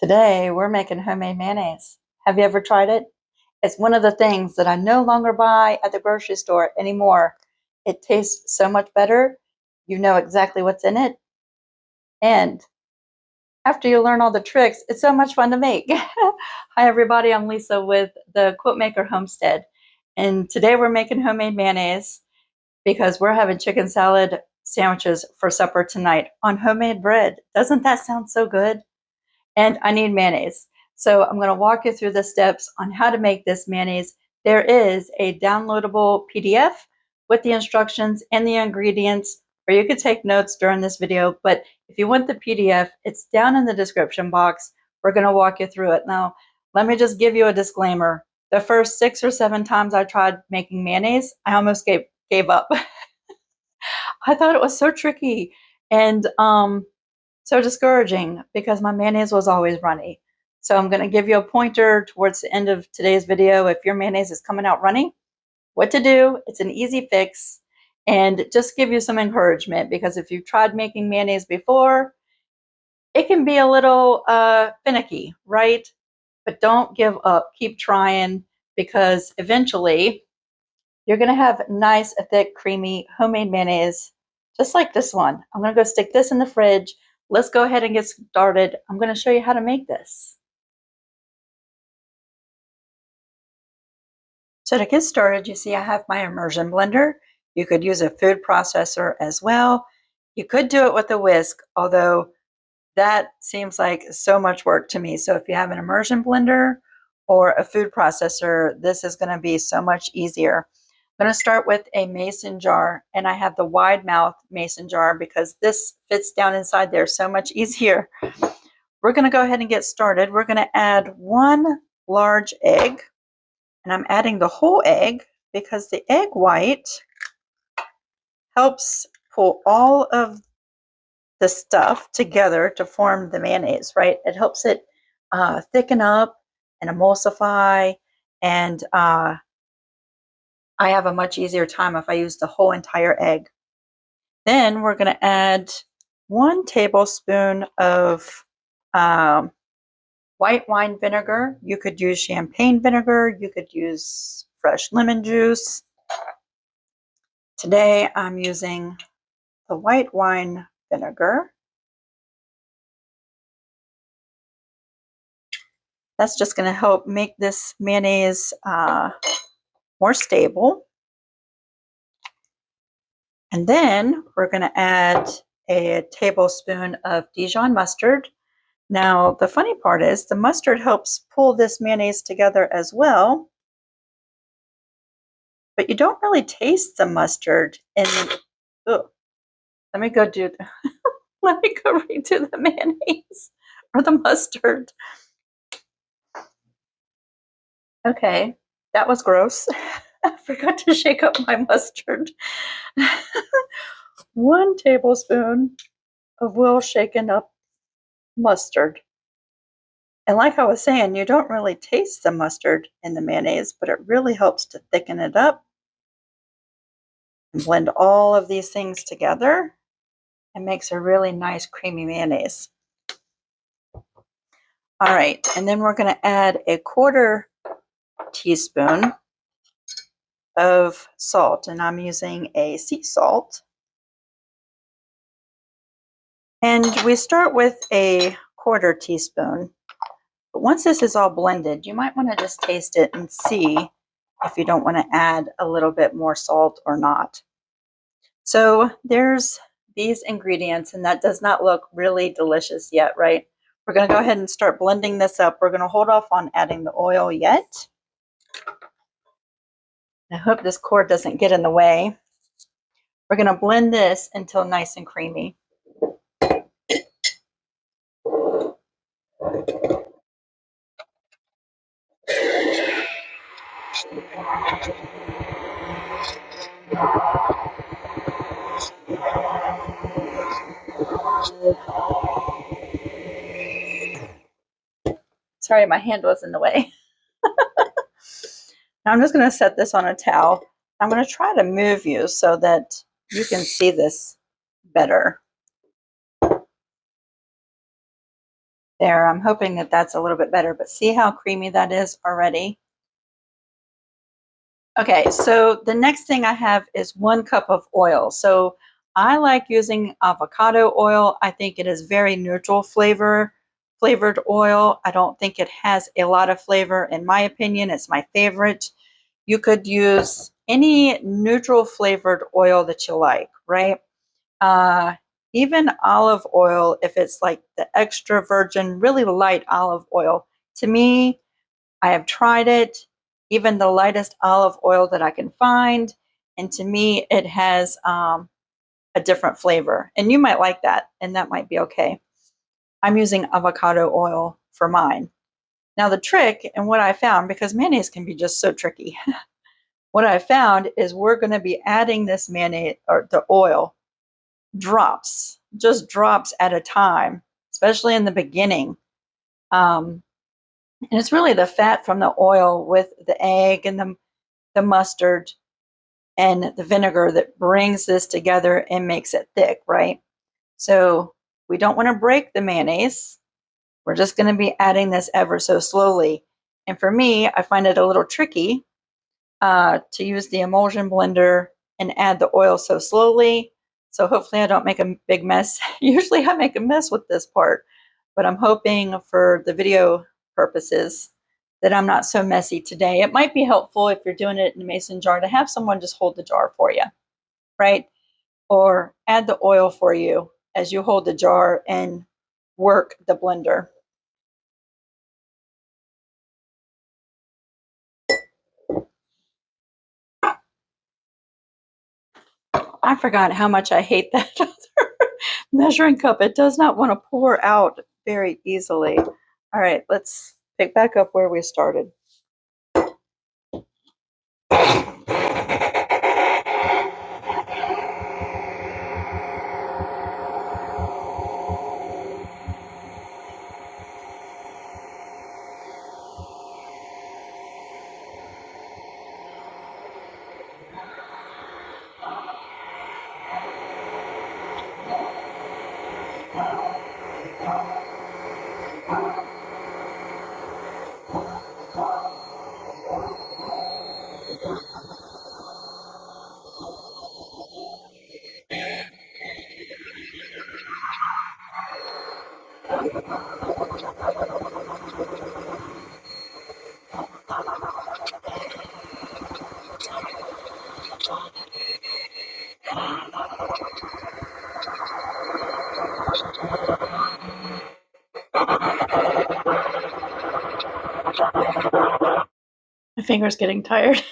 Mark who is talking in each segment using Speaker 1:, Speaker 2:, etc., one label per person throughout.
Speaker 1: Today, we're making homemade mayonnaise. Have you ever tried it? It's one of the things that I no longer buy at the grocery store anymore. It tastes so much better. You know exactly what's in it. And after you learn all the tricks, it's so much fun to make. Hi, everybody. I'm Lisa with the Quiltmaker Homestead. And today we're making homemade mayonnaise because we're having chicken salad sandwiches for supper tonight on homemade bread. Doesn't that sound so good? And I need mayonnaise. So I'm going to walk you through the steps on how to make this mayonnaise. There is a downloadable PDF with the instructions and the ingredients, or you could take notes during this video. But if you want the PDF, it's down in the description box. We're going to walk you through it. Now, let me just give you a disclaimer. The first 6 or 7 times I tried making mayonnaise, I almost gave up. I thought it was so tricky and so discouraging because my mayonnaise was always runny. So I'm going to give you a pointer towards the end of today's video. If your mayonnaise is coming out runny, what to do. It's an easy fix, and just give you some encouragement, because if you've tried making mayonnaise before, it can be a little finicky, right? But don't give up. Keep trying, because eventually you're going to have nice, thick, creamy homemade mayonnaise, just like this one. I'm going to go stick this in the fridge. Let's go ahead and get started. I'm going to show you how to make this. So to get started, you see I have my immersion blender. You could use a food processor as well. You could do it with a whisk, although that seems like so much work to me. So if you have an immersion blender or a food processor, this is going to be so much easier. I'm going to start with a mason jar, and I have the wide mouth mason jar because this fits down inside there so much easier. We're going to go ahead and get started. We're going to add 1 large egg, and I'm adding the whole egg because the egg white helps pull all of the stuff together to form the mayonnaise, right? It helps it thicken up and emulsify, and I have a much easier time if I use the whole entire egg. Then we're going to add 1 tablespoon of white wine vinegar. You could use champagne vinegar. You could use fresh lemon juice. Today I'm using the white wine vinegar. That's just going to help make this mayonnaise more stable. And then we're going to add a tablespoon of Dijon mustard. Now, the funny part is the mustard helps pull this mayonnaise together as well, but you don't really taste the mustard in. Oh, let me go let me go redo the mayonnaise or the mustard. Okay, that was gross. I forgot to shake up my mustard. 1 tablespoon of well shaken up mustard. And like I was saying, you don't really taste the mustard in the mayonnaise, but it really helps to thicken it up and blend all of these things together and makes a really nice creamy mayonnaise. All right, and then we're going to add a 1/4 teaspoon of salt, and I'm using a sea salt. And we start with a 1/4 teaspoon. But once this is all blended, you might want to just taste it and see if you don't want to add a little bit more salt or not. So there's these ingredients, and that does not look really delicious yet, right? We're going to go ahead and start blending this up. We're going to hold off on adding the oil yet. I hope this cord doesn't get in the way. We're going to blend this until nice and creamy. Sorry, my hand was in the way. Now I'm just going to set this on a towel. I'm going to try to move you so that you can see this better. There, I'm hoping that that's a little bit better, but see how creamy that is already? Okay, so the next thing I have is 1 cup of oil. So I like using avocado oil. I think it is very neutral flavored oil. I don't think it has a lot of flavor. In my opinion, it's my favorite. You could use any neutral flavored oil that you like, right? Uh, Even olive oil, if it's like the extra virgin, really light olive oil, to me, I have tried it, even the lightest olive oil that I can find, and to me, it has a different flavor. And you might like that, and that might be okay. I'm using avocado oil for mine. Now, the trick and what I found, because mayonnaise can be just so tricky, what I found is we're going to be adding this mayonnaise or the oil drops, just drops at a time, especially in the beginning. Um, and it's really the fat from the oil with the egg and the mustard and the vinegar that brings this together and makes it thick, right? So we don't want to break the mayonnaise. We're just going to be adding this ever so slowly. And for me, I find it a little tricky to use the emulsion blender and add the oil so slowly. So hopefully I don't make a big mess. Usually I make a mess with this part, but I'm hoping for the video purposes that I'm not so messy today. It might be helpful if you're doing it in a mason jar to have someone just hold the jar for you, right? Or add the oil for you as you hold the jar and work the blender. I forgot how much I hate that other measuring cup. It does not want to pour out very easily. All right, let's pick back up where we started. My finger's getting tired.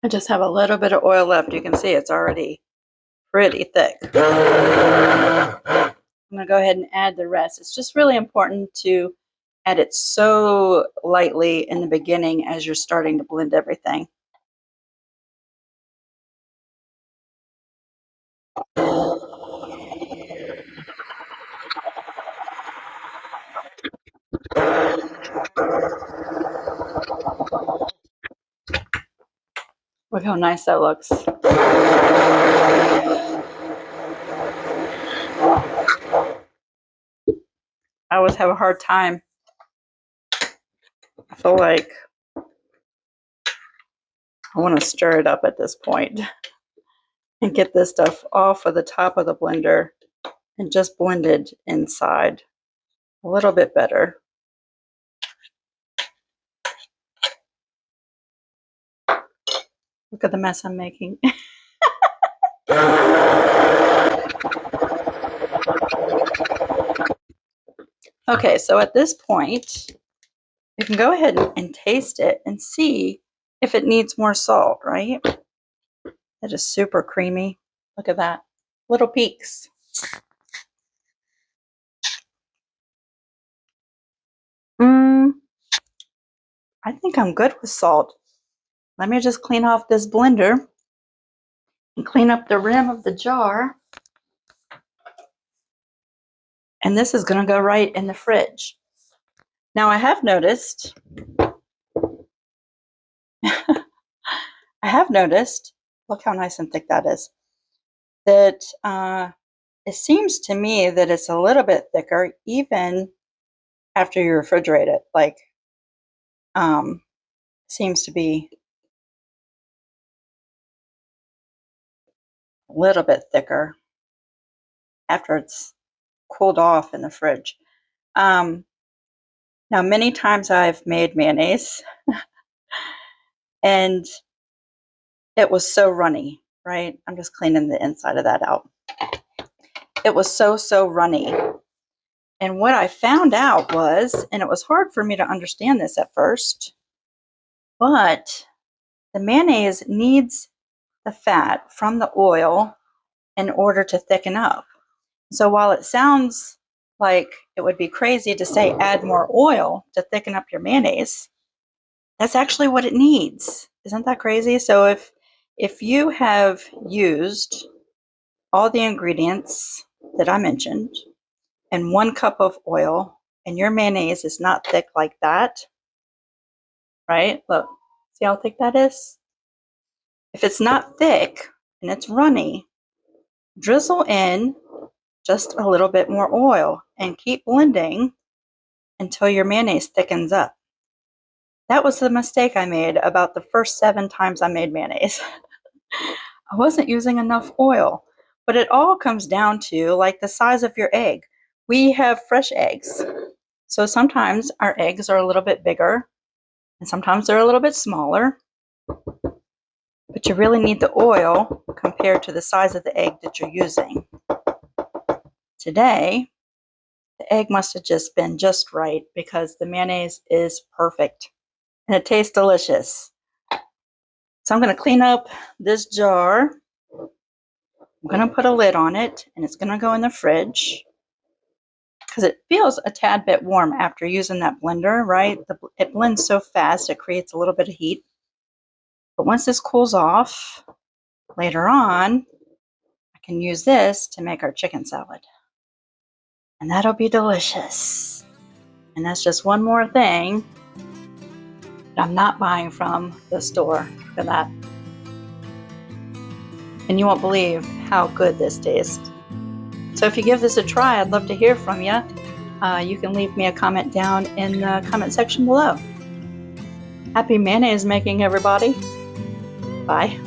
Speaker 1: I just have a little bit of oil left. You can see it's already pretty thick. I'm going to go ahead and add the rest. It's just really important to add it so lightly in the beginning as you're starting to blend everything. Look how nice that looks. I always have a hard time. I feel like I want to stir it up at this point and get this stuff off of the top of the blender and just blend it inside a little bit better. Look at the mess I'm making. Okay, so at this point, you can go ahead and taste it and see if it needs more salt, right? It is super creamy. Look at that. Little peaks. I think I'm good with salt. Let me just clean off this blender and clean up the rim of the jar. And this is going to go right in the fridge. Now I have noticed, look how nice and thick that is, that it seems to me that it's a little bit thicker even after you refrigerate it. Like, seems to be a little bit thicker after it's cooled off in the fridge. Now, many times I've made mayonnaise and it was so runny, right? I'm just cleaning the inside of that out. It was so runny. And what I found out was, and it was hard for me to understand this at first, but the mayonnaise needs the fat from the oil in order to thicken up. So while it sounds like it would be crazy to say add more oil to thicken up your mayonnaise, that's actually what it needs. Isn't that crazy? So if you have used all the ingredients that I mentioned and 1 cup of oil and your mayonnaise is not thick like that, right? Look, see how thick that is? If it's not thick and it's runny, drizzle in just a little bit more oil and keep blending until your mayonnaise thickens up. That was the mistake I made about the first 7 times I made mayonnaise. I wasn't using enough oil, but it all comes down to like the size of your egg. We have fresh eggs, so sometimes our eggs are a little bit bigger and sometimes they're a little bit smaller, but you really need the oil compared to the size of the egg that you're using. Today, the egg must have just been just right because the mayonnaise is perfect and it tastes delicious. So I'm going to clean up this jar. I'm going to put a lid on it and it's going to go in the fridge because it feels a tad bit warm after using that blender, right? It blends so fast, it creates a little bit of heat. But once this cools off, later on, I can use this to make our chicken salad. And that'll be delicious. And that's just one more thing that I'm not buying from the store for that. And you won't believe how good this tastes. So if you give this a try, I'd love to hear from you. You can leave me a comment down in the comment section below. Happy mayonnaise making, everybody. Bye.